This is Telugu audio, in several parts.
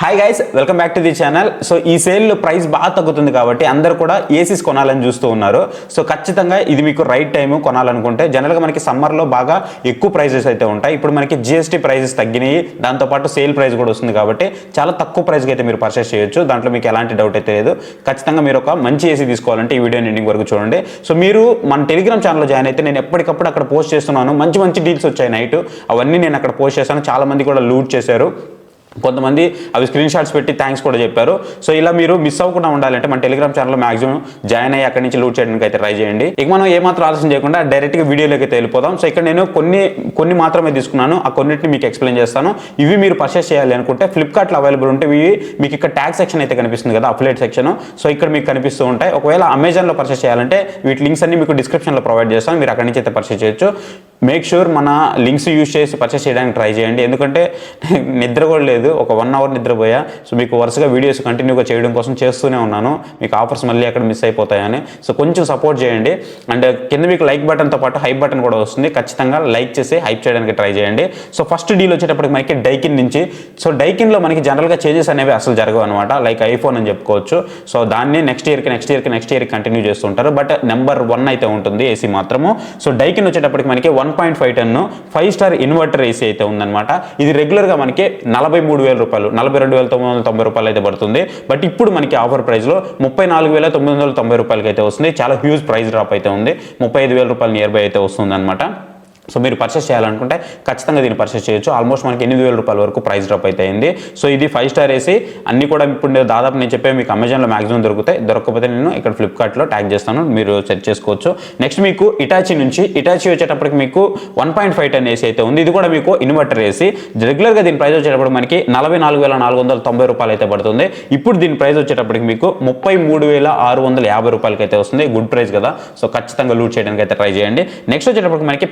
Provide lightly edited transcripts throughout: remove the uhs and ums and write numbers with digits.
Hi guys, welcome back to the channel. So ఈ సేల్లో ప్రైస్ బాగా తగ్గుతుంది కాబట్టి అందరూ కూడా ఏసీస్ కొనాలని చూస్తూ ఉన్నారు. సో ఖచ్చితంగా ఇది మీకు రైట్ టైం కొనాలనుకుంటే. జనరల్గా మనకి సమ్మర్లో బాగా ఎక్కువ ప్రైజెస్ అయితే ఉంటాయి. ఇప్పుడు మనకి జిఎస్టీ ప్రైజెస్ తగ్గినాయి, దాంతోపాటు సేల్ ప్రైస్ కూడా వస్తుంది కాబట్టి చాలా తక్కువ ప్రైస్కి అయితే మీరు పర్చేస్ చేయొచ్చు. దాంట్లో మీకు ఎలాంటి డౌట్ అయితే లేదు. ఖచ్చితంగా మీరు ఒక మంచి ఏసీ తీసుకోవాలంటే ఈ వీడియో ఎండింగ్ వరకు చూడండి. సో మీరు మన టెలిగ్రామ్ ఛానల్లో జాయిన్ అయితే నేను ఎప్పటికప్పుడు అక్కడ పోస్ట్ చేస్తున్నాను. మంచి మంచి డీల్స్ వచ్చాయి నైట్, అవన్నీ నేను అక్కడ పోస్ట్ చేశాను. చాలా మంది కూడా లూట్ చేశారు, కొంతమంది అవి స్క్రీన్ షాట్స్ పెట్టి థ్యాంక్స్ కూడా చెప్పారు. సో ఇలా మీరు మిస్ అవ్వకుండా ఉండాలంటే మన టెలిగ్రామ్ ఛానల్లో మాక్సిమం జాయిన్ అయ్యి అక్కడి నుంచి లూట్ చేయడానికి అయితే ట్రై చేయండి. ఇక మనం ఏమాత్రం ఆలోచన చేయకుండా డైరెక్ట్గా వీడియోలోకి అయితే వెళ్ళిపోదాం. సో ఇక్కడ నేను కొన్ని మాత్రమే తీసుకున్నాను, ఆ కొన్నిటిని మీకు ఎక్స్ప్లెయిన్ చేస్తాను. ఇవి మీరు పర్చేస్ చేయాలి అనుకుంటే ఫ్లిప్కార్ట్లో అవైలబుల్ ఉంటే ఇవి మీకు ఇక్కడ ట్యాగ్ సెక్షన్ అయితే కనిపిస్తుంది కదా, అఫిలియేట్ సెక్షన్. సో ఇక్కడ మీకు కనిపిస్తూ ఉంటాయి. ఒకవేళ అమెజాన్లో పర్చేస్ చేయాలంటే వీటి లింక్స్ అన్ని మీకు డిస్క్రిప్షన్లో ప్రొవైడ్ చేస్తాను, మీరు అక్కడి నుంచి అయితే పర్చేస్ చేయొచ్చు. మేక్ షూర్ మన లింక్స్ యూజ్ చేసి పర్చేస్ చేయడానికి ట్రై చేయండి. ఎందుకంటే నిద్ర కూడా లేదు, ఒక 1 అవర్ నిద్రపోయా. సో మీకు వరుసగా వీడియోస్ కంటిన్యూగా చేయడం కోసం చేస్తూనే ఉన్నాను. మీకు ఆఫర్స్ మళ్ళీ ఎక్కడ మిస్ అయిపోతాయని. సో కొంచెం సపోర్ట్ చేయండి. అండ్ కింద మీకు లైక్ బటన్తో పాటు హైప్ బటన్ కూడా వస్తుంది, ఖచ్చితంగా లైక్ చేసి హైప్ చేయడానికి ట్రై చేయండి. సో ఫస్ట్ డీల్ వచ్చేటప్పటికి మనకి డైకిన్ నుంచి. సో డైకిన్లో మనకి జనరల్గా చేంజెస్ అనేవి అసలు జరగవు అనమాట, లైక్ ఐఫోన్ అని చెప్పుకోవచ్చు. సో దాన్ని నెక్స్ట్ ఇయర్కి కంటిన్యూ చేస్తుంటారు. బట్ నెంబర్ 1 అయితే ఉంటుంది ఏసీ మాత్రము. సో డైకిన్ వచ్చేటప్పటికి మనకి 1.5 టన్ను 5 స్టార్ ఇన్వర్టర్ ఏసీ అయితే ఉందన్నమాట. ఇది రెగ్యులర్గా మనకి 43,000 రూపాయలు, 42,990 రూపాయలు అయితే పడుతుంది. బట్ ఇప్పుడు మనకి ఆఫర్ ప్రైస్లో 34,990 రూపాయలకి అయితే వస్తుంది. చాలా హ్యూజ్ ప్రైస్ డ్రాప్ అయితే ఉంది, 35,000 రూపాయలు నియర్ బై అయితే వస్తుంది అనమాట. సో మీరు పర్చేస్ చేయాలనుకుంటే ఖచ్చితంగా దీన్ని పర్చేస్ చేయొచ్చు. ఆల్మోస్ట్ మనకి 8,000 రూపాయల వరకు ప్రైస్ డ్రాప్ అయితే అయింది. సో ఇది 5 స్టార్ ఏసీ. అన్ని కూడా ఇప్పుడు దాదాపు నేను చెప్పే మీకు అమెజాన్లో మాక్సిమం దొరుకుతాయి. దొరకకపోతే నేను ఇక్కడ ఫ్లిప్కార్ట్లో ట్యాగ్ చేస్తాను, మీరు సెర్చ్ చేసుకోవచ్చు. నెక్స్ట్ మీకు ఇటాచీ వచ్చేటప్పటికి మీకు 1.5 టన్ ఏసీ అయితే ఉంది. ఇది కూడా మీకు ఇన్వర్టర్ ఏసీ. రెగ్యులర్గా దీని ప్రైస్ వచ్చేటప్పుడు మనకి 44,490 రూపాయలు అయితే పడుతుంది. ఇప్పుడు దీని ప్రైస్ వచ్చేటప్పటికి మీకు 33,650 రూపాయలకి అయితే వస్తుంది. గుడ్ ప్రైస్ కదా. సో ఖచ్చితంగా లూట్ చేయడానికి అయితే ట్రై చేయండి. నెక్స్ట్ వచ్చేటప్పటికి మనకి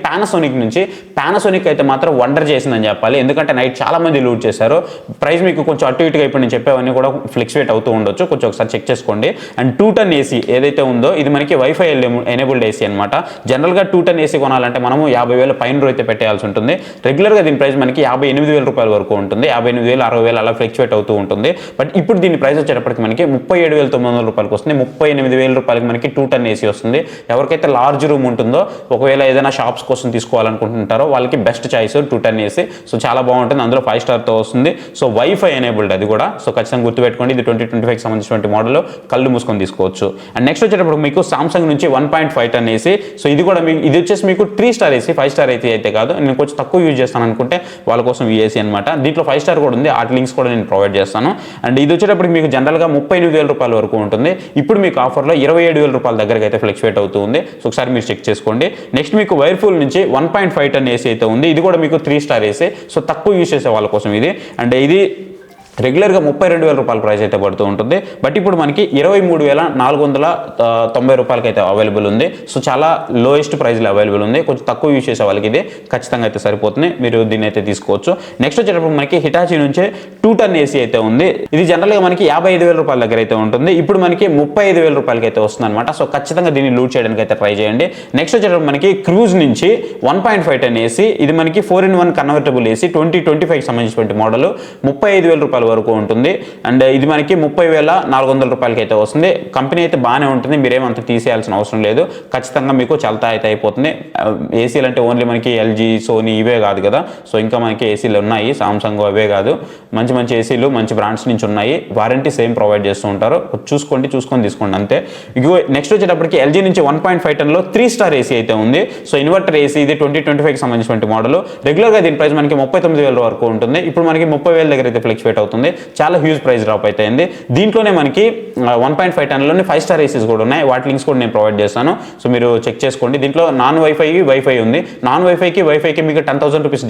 పానాసోనిక్ అయితే మాత్రం వండర్ చేసిందని చెప్పాలి. ఎందుకంటే నైట్ చాలా మంది లూట్ చేశారు. ప్రైస్ మీకు కొంచెం అటు ఇటుగా ఇప్పుడు నేను చెప్పేవన్నీ కూడా ఫ్లక్చువేట్ అవుతూ ఉండొచ్చు, కొంచెం ఒకసారి చెక్ చేసుకోండి. అండ్ 2 టన్ ఏసీ ఏదైతే ఉందో ఇది మనకి వైఫై ఎనేబుల్డ్ ఏసీ అనమాట. జనరల్గా 2 టన్ ఏసీ కొనాలంటే మనము 50,000 పైన అయితే పెట్టేయాల్సి ఉంటుంది. రెగ్యులర్గా దీని ప్రైస్ మనకి 58,000 రూపాయల వరకు ఉంటుంది. 58,000, 60,000 అలా ఫ్లక్చువేట్ అవుతూ ఉంటుంది. బట్ ఇప్పుడు దీని ప్రైస్ వచ్చేటప్పటికి మనకి 37,900 రూపాయలకి వస్తుంది. 38,000 రూపాయలకి మనకి 2 టన్ ఏసీ వస్తుంది. ఎవరికైతే లార్జ్ రూమ్ ఉంటుందో, ఒకవేళ ఏదైనా షాప్స్ కోసం తీసుకోవాలనుకుంటుంటారో వాళ్ళకి best choice 2 ton AC. So చాలా బాగుంటుంది, అందులో 5 స్టార్తో వస్తుంది. సో వైఫై ఎనేబుల్డ్ అది కూడా. సో ఖచ్చితంగా గుర్తుపెట్టుకోండి, ఇది 2025కి సంబంధించిన మోడల్, కళ్ళు మూసుకొని తీసుకోవచ్చు. అండ్ నెక్స్ట్ వచ్చేటప్పుడు మీకు సామ్సంగ్ నుంచి 1.5 టన్ ఏసీ. సో ఇది కూడా మీకు ఇది వచ్చేసి మీకు 3 స్టార్ ఏసీ, 5 స్టార్ అయితే కాదు. నేను కొంచెం తక్కువ యూజ్ చేస్తాను అనుకుంటే వాళ్ళ కోసం ఈ ఏసీ అనమాట. దీంట్లో 5 స్టార్ కూడా ఉంది, ఆ లింక్స్ కూడా నేను ప్రొవైడ్ చేస్తాను. అండ్ ఇది వచ్చేటప్పుడు మీకు జనరల్గా 38,000 రూపాయల వరకు ఉంటుంది. ఇప్పుడు మీకు ఆఫర్లో 27,000 రూపాయల దగ్గరికి అయితే ఫ్లక్చువేట్ అవుతూ ఉంది. సో ఒకసారి మీరు చెక్ చేసుకోండి. నెక్స్ట్ మీకు వైర్ఫుల్ నుంచి 1.5 టన్ ఏసీ అయితే ఉంది. ఇది కూడా మీకు 3 స్టార్ ఏసీ. సో తక్కువ యూజ్ చేసే వాళ్ళ కోసం ఇది. అండ్ ఇది రెగ్యులర్గా 32,000 రూపాయల ప్రైస్ అయితే పడుతూ ఉంటుంది. బట్ ఇప్పుడు మనకి 23,490 రూపాయలకి అయితే అవైలబుల్ ఉంది. సో చాలా లోయెస్ట్ ప్రైస్లో అవైలబుల్ ఉంది. కొంచెం తక్కువ యూజ్ చేసే వాళ్ళకి ఇది ఖచ్చితంగా అయితే సరిపోతుంది, మీరు దీన్ని అయితే తీసుకోవచ్చు. నెక్స్ట్ వచ్చేటప్పుడు మనకి హిటాచీ నుంచే 2 టన్ ఏసీ అయితే ఉంది. ఇది జనరల్గా మనకి 55,000 రూపాయల దగ్గర అయితే ఉంటుంది. ఇప్పుడు మనకి 35,000 రూపాయలకి అయితే వస్తుంది అనమాట. సో ఖచ్చితంగా దీన్ని లూట్ చేయడానికి అయితే ట్రై చేయండి. నెక్స్ట్ వచ్చేటప్పుడు మనకి క్రూజ్ నుంచి 1.5 టన్ ఏసీ. ఇది మనకి 4-in-1 కన్వర్టబుల్ ఏసీ, 2025కి సంబంధించిన మోడల్, 35,000 రూపాయల వరకు ఉంటుంది. అండ్ ఇది మనకి 30,400 రూపాయలకి అయితే వస్తుంది. కంపెనీ అయితే బాగానే ఉంటుంది, మీరేమంత తీసేయాల్సిన అవసరం లేదు. ఖచ్చితంగా మీకు చల్తా అయితే అయిపోతుంది. ఏసీలు అంటే ఓన్లీ మనకి ఎల్జీ, సోనీ ఇవే కాదు కదా. సో ఇంకా మనకి ఏసీలు ఉన్నాయి, సామ్సంగ్ అవే కాదు, మంచి మంచి ఏసీలు మంచి బ్రాండ్స్ నుంచి ఉన్నాయి. వారంటీ సేమ్ ప్రొవైడ్ చేస్తూ ఉంటారు. చూసుకొని తీసుకోండి అంతే. ఇగో నెక్స్ట్ వచ్చేటప్పటికి ఎల్జీ నుంచి 1.5 టన్లో 3 స్టార్ ఏసీ అయితే ఉంది. సో ఇన్వర్టర్ ఏసీ, ఇది 2025కి సంబంధించిన మోడల్. రెగ్యులర్గా దీని ప్రైస్ మనకి 39,000 వరకు ఉంటుంది. ఇప్పుడు మనకి 30,000 దగ్గర అయితే ఫ్లక్చువేట్ అవుతుంది. చాలా హ్యూజ్ ప్రైస్ డ్రాప్ అయితే అయింది. దీంట్లోనే మనకి 1.5 టన్లోనే 5 స్టార్ ఏసీస్ కూడా ఉన్నాయి. వాటి లింక్స్ కూడా నేను ప్రొవైడ్ చేస్తాను. సో మీరు చెక్ చేసుకోండి. దీంట్లో నాన్ వైఫై ఉంది. నాన్ వైఫైకి మీకు 10,000 రూపీస్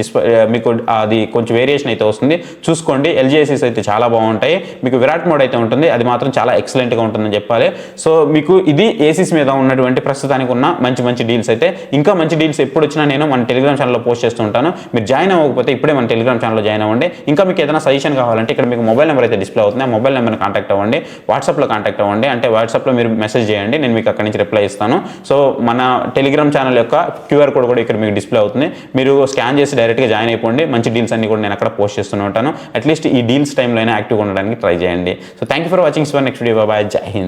మీకు అది కొంచెం వేరియేషన్ అయితే వస్తుంది, చూసుకోండి. ఎల్జీ ఏసీస్ అయితే చాలా బాగుంటాయి. మీకు విరాట్ మోడ్ అయితే ఉంటుంది, అది మాత్రం చాలా ఎక్సలెంట్గా ఉంటుందని చెప్పాలి. సో మీకు ఇది ఏసీస్ మీద ఉన్నటువంటి ప్రస్తుతానికి ఉన్న మంచి డీల్స్ అయితే. ఇంకా మంచి డీల్స్ ఎప్పుడు వచ్చినా నేను మన టెలిగ్రామ్ ఛానల్లో పోస్ట్ చేస్తూ ఉంటాను. మీరు జాయిన్ అవ్వకపోతే ఇప్పుడే మన టెలిగ్రామ్ ఛానల్లో జాయిన్ అవ్వండి. ఇంకా మీకు ఏదైనా సజెషన్ కావాలంటే ఇక్కడ మీకు మొబైల్ నెంబర్ అయితే డిస్ప్లే అవుతుంది. ఆ మొబైల్ నెంబర్ని కాంటాక్ట్ అవ్వండి, వాట్సాప్లో కాంటాక్ట్ అవ్వండి. అంటే వాట్సాప్లో మీరు మెసేజ్ చేయండి, నేను మీకు అక్కడి నుంచి రిప్లై ఇస్తాను. సో మన టెలిగ్రామ్ ఛానల్ యొక్క QR కోడ్ కూడా ఇక్కడ మీకు డిస్ప్లే అవుతుంది. మీరు స్కాన్ చేసి డైరెక్ట్గా జాయిన్ అయిపోండి. మంచి డీల్స్ అన్ని కూడా నేను అక్కడ పోస్ట్ చేస్తూనే ఉంటాను. అట్లీస్ట్ ఈ డీల్స్ టైంలో అయినా యాక్టివ్గా ఉండడానికి ట్రై చేయండి. So thank you for watching. Next video. Bye, Jai Hind.